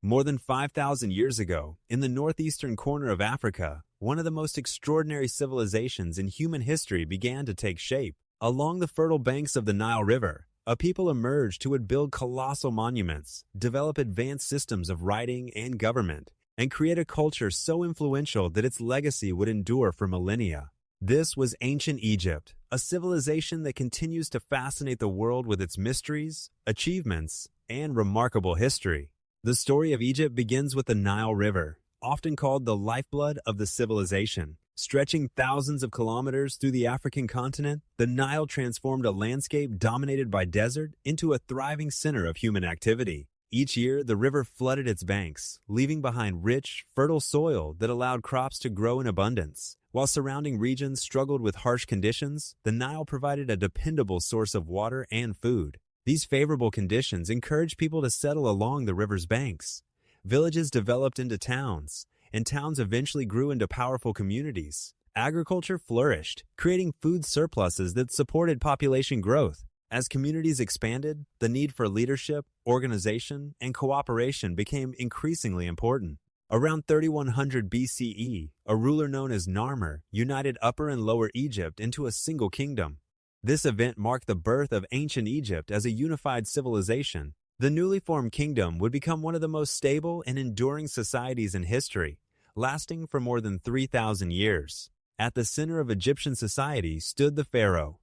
More than 5,000 years ago, in the northeastern corner of Africa, one of the most extraordinary civilizations in human history began to take shape. Along the fertile banks of the Nile River, a people emerged who would build colossal monuments, develop advanced systems of writing and government, and create a culture so influential that its legacy would endure for millennia. This was ancient Egypt, a civilization that continues to fascinate the world with its mysteries, achievements, and remarkable history. The story of Egypt begins with the Nile River, often called the lifeblood of the civilization. Stretching thousands of kilometers through the African continent, the Nile transformed a landscape dominated by desert into a thriving center of human activity. Each year, the river flooded its banks, leaving behind rich, fertile soil that allowed crops to grow in abundance. While surrounding regions struggled with harsh conditions, the Nile provided a dependable source of water and food. These favorable conditions encouraged people to settle along the river's banks. Villages developed into towns, and towns eventually grew into powerful communities. Agriculture flourished, creating food surpluses that supported population growth. As communities expanded, the need for leadership, organization, and cooperation became increasingly important. Around 3100 BCE, a ruler known as Narmer united Upper and Lower Egypt into a single kingdom. This event marked the birth of ancient Egypt as a unified civilization. The newly formed kingdom would become one of the most stable and enduring societies in history, lasting for more than 3,000 years. At the center of Egyptian society stood the pharaoh.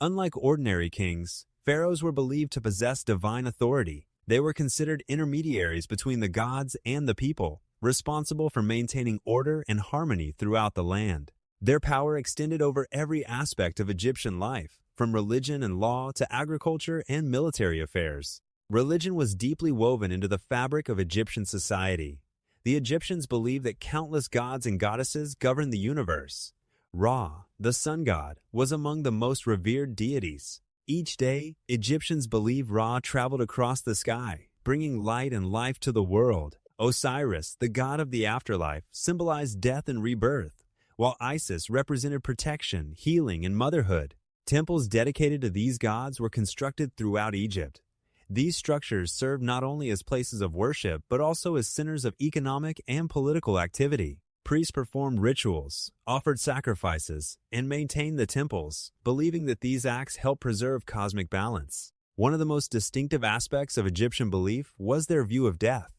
Unlike ordinary kings, pharaohs were believed to possess divine authority. They were considered intermediaries between the gods and the people, responsible for maintaining order and harmony throughout the land. Their power extended over every aspect of Egyptian life, from religion and law to agriculture and military affairs. Religion was deeply woven into the fabric of Egyptian society. The Egyptians believed that countless gods and goddesses governed the universe. Ra, the sun god, was among the most revered deities. Each day, Egyptians believed Ra traveled across the sky, bringing light and life to the world. Osiris, the god of the afterlife, symbolized death and rebirth, while Isis represented protection, healing, and motherhood. Temples dedicated to these gods were constructed throughout Egypt. These structures served not only as places of worship, but also as centers of economic and political activity. Priests performed rituals, offered sacrifices, and maintained the temples, believing that these acts helped preserve cosmic balance. One of the most distinctive aspects of Egyptian belief was their view of death.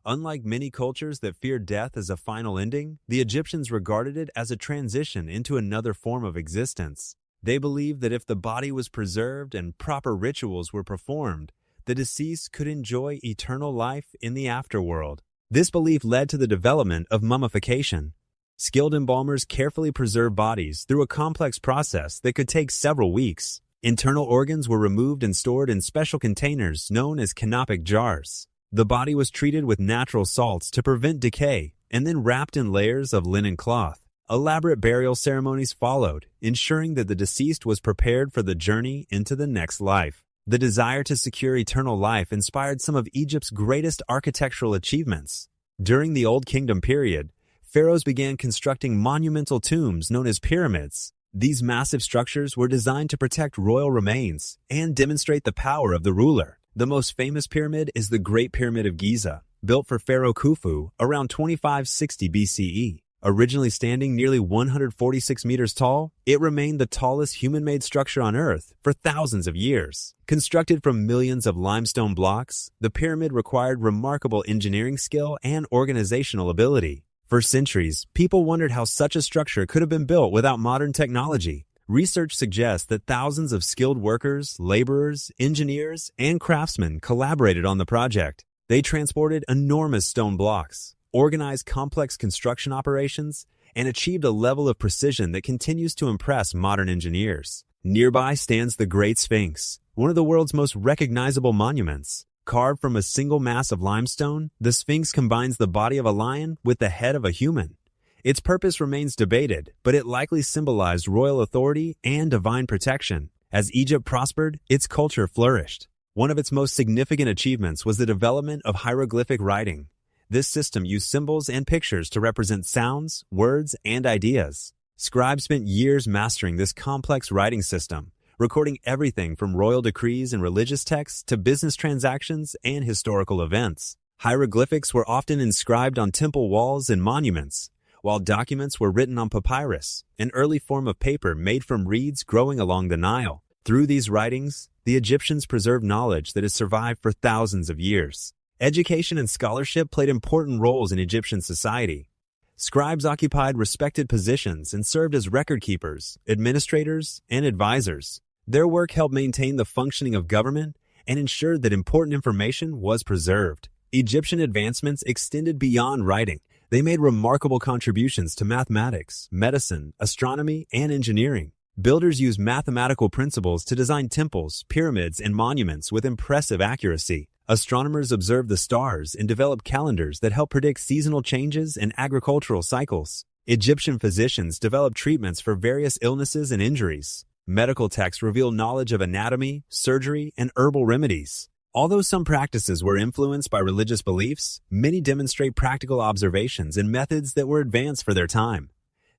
Unlike many cultures that feared death as a final ending, the Egyptians regarded it as a transition into another form of existence. They believed that if the body was preserved and proper rituals were performed, the deceased could enjoy eternal life in the afterworld. This belief led to the development of mummification. Skilled embalmers carefully preserved bodies through a complex process that could take several weeks. Internal organs were removed and stored in special containers known as canopic jars. The body was treated with natural salts to prevent decay and then wrapped in layers of linen cloth. Elaborate burial ceremonies followed, ensuring that the deceased was prepared for the journey into the next life. The desire to secure eternal life inspired some of Egypt's greatest architectural achievements. During the Old Kingdom period, pharaohs began constructing monumental tombs known as pyramids. These massive structures were designed to protect royal remains and demonstrate the power of the ruler. The most famous pyramid is the Great Pyramid of Giza, built for Pharaoh Khufu around 2560 BCE. Originally standing nearly 146 meters tall, it remained the tallest human-made structure on Earth for thousands of years. Constructed from millions of limestone blocks, the pyramid required remarkable engineering skill and organizational ability. For centuries, people wondered how such a structure could have been built without modern technology. Research suggests that thousands of skilled workers, laborers, engineers, and craftsmen collaborated on the project. They transported enormous stone blocks, organized complex construction operations, and achieved a level of precision that continues to impress modern engineers. Nearby stands the Great Sphinx, one of the world's most recognizable monuments. Carved from a single mass of limestone, the Sphinx combines the body of a lion with the head of a human. Its purpose remains debated, but it likely symbolized royal authority and divine protection. As Egypt prospered, its culture flourished. One of its most significant achievements was the development of hieroglyphic writing. This system used symbols and pictures to represent sounds, words, and ideas. Scribes spent years mastering this complex writing system, recording everything from royal decrees and religious texts to business transactions and historical events. Hieroglyphics were often inscribed on temple walls and monuments, while documents were written on papyrus, an early form of paper made from reeds growing along the Nile. Through these writings, the Egyptians preserved knowledge that has survived for thousands of years. Education and scholarship played important roles in Egyptian society. Scribes occupied respected positions and served as record keepers, administrators, and advisors. Their work helped maintain the functioning of government and ensured that important information was preserved. Egyptian advancements extended beyond writing. They made remarkable contributions to mathematics, medicine, astronomy, and engineering. Builders used mathematical principles to design temples, pyramids, and monuments with impressive accuracy. Astronomers observed the stars and developed calendars that helped predict seasonal changes and agricultural cycles. Egyptian physicians developed treatments for various illnesses and injuries. Medical texts reveal knowledge of anatomy, surgery, and herbal remedies. Although some practices were influenced by religious beliefs, many demonstrate practical observations and methods that were advanced for their time.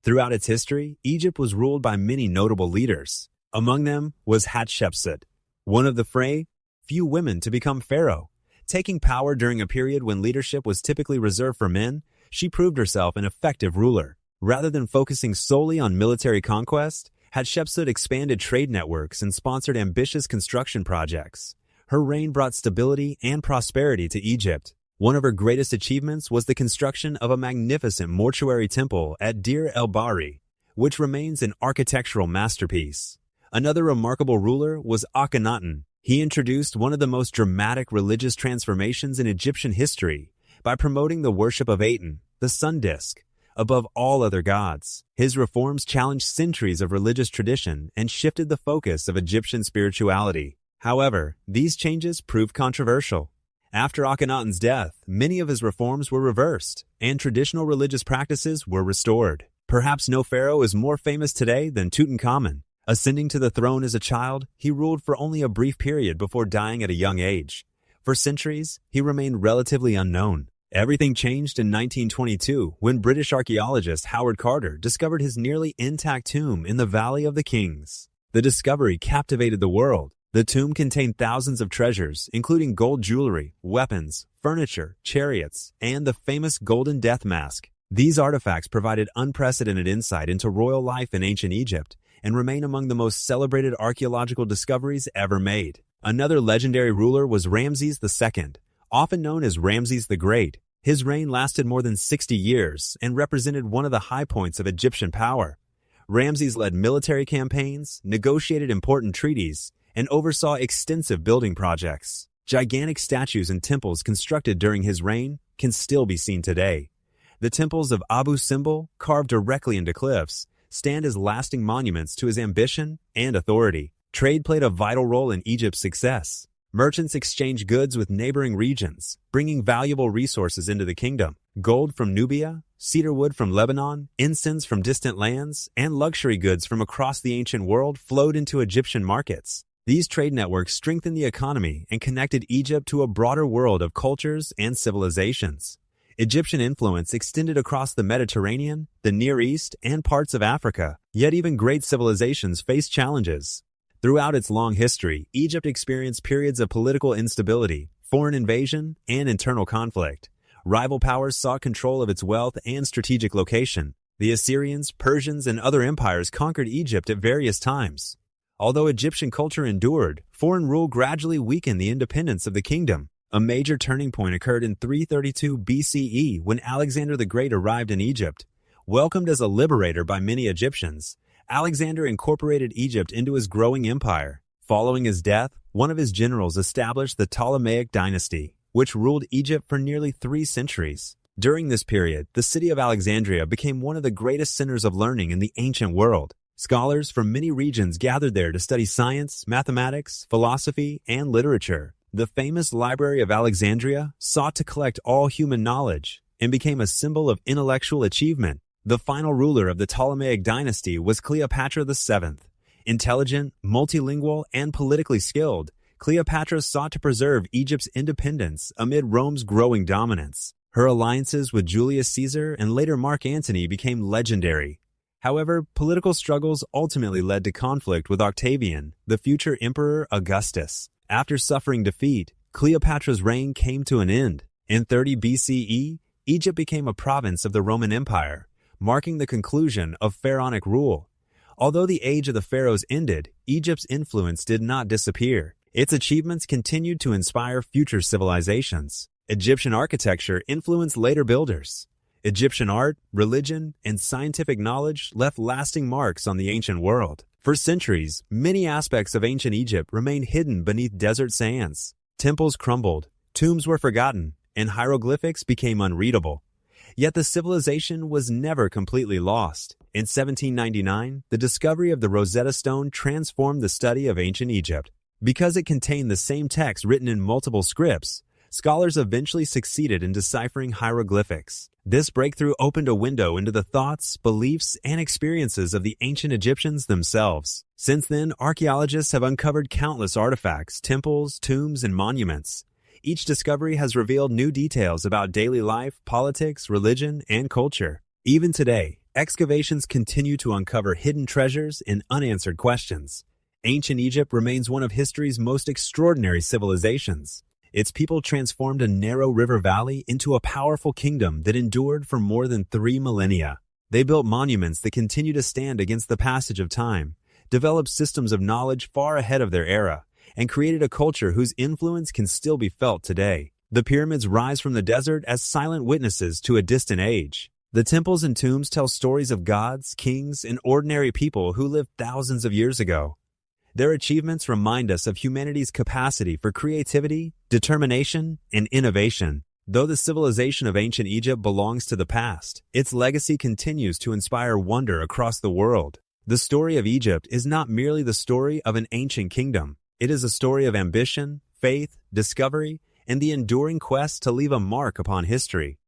Throughout its history, Egypt was ruled by many notable leaders. Among them was Hatshepsut, one of the few women to become pharaoh. Taking power during a period when leadership was typically reserved for men, she proved herself an effective ruler. Rather than focusing solely on military conquest, Hatshepsut expanded trade networks and sponsored ambitious construction projects. Her reign brought stability and prosperity to Egypt. One of her greatest achievements was the construction of a magnificent mortuary temple at Deir el-Bahri, which remains an architectural masterpiece. Another remarkable ruler was Akhenaten. He introduced one of the most dramatic religious transformations in Egyptian history by promoting the worship of Aten, the sun disk, above all other gods. His reforms challenged centuries of religious tradition and shifted the focus of Egyptian spirituality. However, these changes proved controversial. After Akhenaten's death, many of his reforms were reversed, and traditional religious practices were restored. Perhaps no pharaoh is more famous today than Tutankhamun. Ascending to the throne as a child, he ruled for only a brief period before dying at a young age. For centuries, he remained relatively unknown. Everything changed in 1922 when British archaeologist Howard Carter discovered his nearly intact tomb in the Valley of the Kings. The discovery captivated the world. The tomb contained thousands of treasures, including gold jewelry, weapons, furniture, chariots, and the famous golden death mask. These artifacts provided unprecedented insight into royal life in ancient Egypt and remain among the most celebrated archaeological discoveries ever made. Another legendary ruler was Ramses II, often known as Ramses the Great. His reign lasted more than 60 years and represented one of the high points of Egyptian power. Ramses led military campaigns, negotiated important treaties, and oversaw extensive building projects. Gigantic statues and temples constructed during his reign can still be seen today. The temples of Abu Simbel, carved directly into cliffs, stand as lasting monuments to his ambition and authority. Trade played a vital role in Egypt's success. Merchants exchanged goods with neighboring regions, bringing valuable resources into the kingdom. Gold from Nubia, cedar wood from Lebanon, incense from distant lands, and luxury goods from across the ancient world flowed into Egyptian markets. These trade networks strengthened the economy and connected Egypt to a broader world of cultures and civilizations. Egyptian influence extended across the Mediterranean, the Near East, and parts of Africa. Yet even great civilizations faced challenges. Throughout its long history, Egypt experienced periods of political instability, foreign invasion, and internal conflict. Rival powers sought control of its wealth and strategic location. The Assyrians, Persians, and other empires conquered Egypt at various times. Although Egyptian culture endured, foreign rule gradually weakened the independence of the kingdom. A major turning point occurred in 332 BCE when Alexander the Great arrived in Egypt. Welcomed as a liberator by many Egyptians, Alexander incorporated Egypt into his growing empire. Following his death, one of his generals established the Ptolemaic dynasty, which ruled Egypt for nearly 3 centuries. During this period, the city of Alexandria became one of the greatest centers of learning in the ancient world. Scholars from many regions gathered there to study science, mathematics, philosophy, and literature. The famous Library of Alexandria sought to collect all human knowledge and became a symbol of intellectual achievement. The final ruler of the Ptolemaic dynasty was Cleopatra VII. Intelligent, multilingual, and politically skilled, Cleopatra sought to preserve Egypt's independence amid Rome's growing dominance. Her alliances with Julius Caesar and later Mark Antony became legendary. However, political struggles ultimately led to conflict with Octavian, the future Emperor Augustus. After suffering defeat, Cleopatra's reign came to an end. In 30 BCE, Egypt became a province of the Roman Empire, marking the conclusion of pharaonic rule. Although the age of the pharaohs ended, Egypt's influence did not disappear. Its achievements continued to inspire future civilizations. Egyptian architecture influenced later builders. Egyptian art, religion, and scientific knowledge left lasting marks on the ancient world. For centuries, many aspects of ancient Egypt remained hidden beneath desert sands. Temples crumbled, tombs were forgotten, and hieroglyphics became unreadable. Yet the civilization was never completely lost. In 1799, the discovery of the Rosetta Stone transformed the study of ancient Egypt. Because it contained the same text written in multiple scripts, scholars eventually succeeded in deciphering hieroglyphics. This breakthrough opened a window into the thoughts, beliefs, and experiences of the ancient Egyptians themselves. Since then, archaeologists have uncovered countless artifacts, temples, tombs, and monuments. Each discovery has revealed new details about daily life, politics, religion, and culture. Even today, excavations continue to uncover hidden treasures and unanswered questions. Ancient Egypt remains one of history's most extraordinary civilizations. Its people transformed a narrow river valley into a powerful kingdom that endured for more than 3 millennia. They built monuments that continue to stand against the passage of time, developed systems of knowledge far ahead of their era, and created a culture whose influence can still be felt today. The pyramids rise from the desert as silent witnesses to a distant age. The temples and tombs tell stories of gods, kings, and ordinary people who lived thousands of years ago. Their achievements remind us of humanity's capacity for creativity, determination, and innovation. Though the civilization of ancient Egypt belongs to the past, its legacy continues to inspire wonder across the world. The story of Egypt is not merely the story of an ancient kingdom. It is a story of ambition, faith, discovery, and the enduring quest to leave a mark upon history.